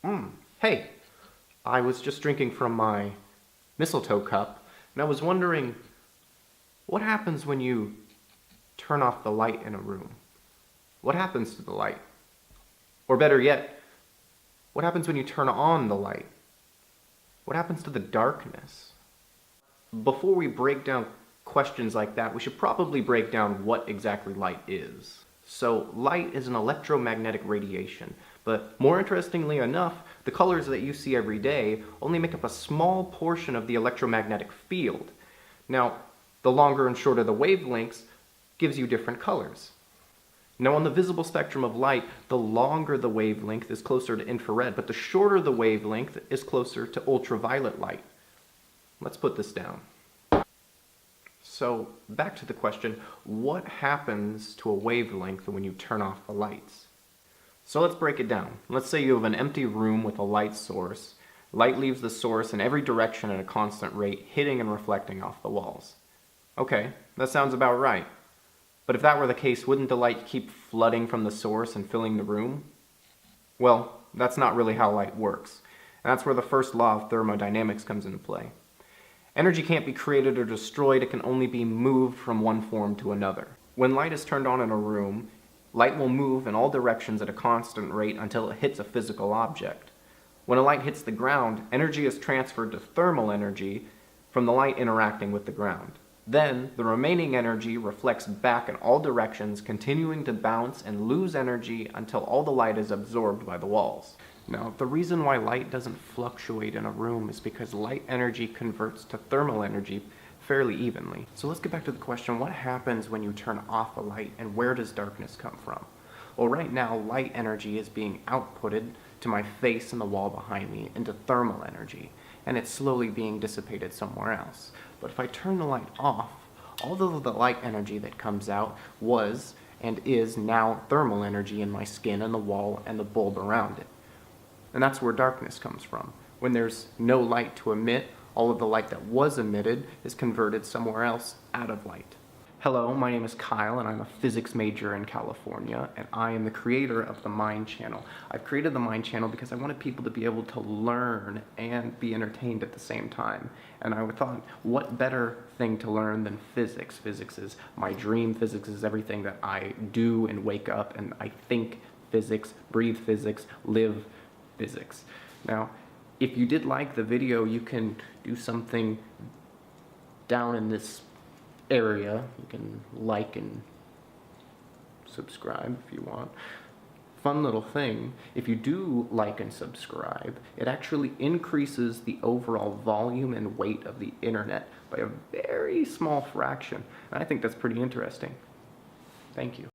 Hey, I was just drinking from my mistletoe cup, and I was wondering, what happens when you turn off the light in a room? What happens to the light? Or better yet, what happens when you turn on the light? What happens to the darkness? Before we break down questions like that, we should probably break down what exactly light is. So light is an electromagnetic radiation, but more interestingly enough, the colors that you see every day only make up a small portion of the electromagnetic field. Now, the longer and shorter the wavelengths gives you different colors. Now, on the visible spectrum of light, the longer the wavelength is closer to infrared, but the shorter the wavelength is closer to ultraviolet light. Let's put this down. So, back to the question, what happens to a wavelength when you turn off the lights? So let's break it down. Let's say you have an empty room with a light source. Light leaves the source in every direction at a constant rate, hitting and reflecting off the walls. Okay, that sounds about right. But if that were the case, wouldn't the light keep flooding from the source and filling the room? Well, that's not really how light works. And that's where the first law of thermodynamics comes into play. Energy can't be created or destroyed, it can only be moved from one form to another. When light is turned on in a room, light will move in all directions at a constant rate until it hits a physical object. When a light hits the ground, energy is transferred to thermal energy from the light interacting with the ground. Then, the remaining energy reflects back in all directions, continuing to bounce and lose energy until all the light is absorbed by the walls. Now, the reason why light doesn't fluctuate in a room is because light energy converts to thermal energy fairly evenly. So let's get back to the question, what happens when you turn off a light and where does darkness come from? Well, right now, light energy is being outputted to my face and the wall behind me into thermal energy, and it's slowly being dissipated somewhere else. But if I turn the light off, all of the light energy that comes out was and is now thermal energy in my skin and the wall and the bulb around it. And that's where darkness comes from. When there's no light to emit, all of the light that was emitted is converted somewhere else out of light. Hello, my name is Kyle and I'm a physics major in California, and I am the creator of the Mind Channel. I've created the Mind Channel because I wanted people to be able to learn and be entertained at the same time. And I thought, what better thing to learn than physics? Physics is my dream. Physics is everything that I do and wake up and I think physics, breathe physics, live physics. Now, if you did like the video, you can do something down in this area. You can like and subscribe if you want. Fun little thing, if you do like and subscribe, it actually increases the overall volume and weight of the internet by a very small fraction. And I think that's pretty interesting. Thank you.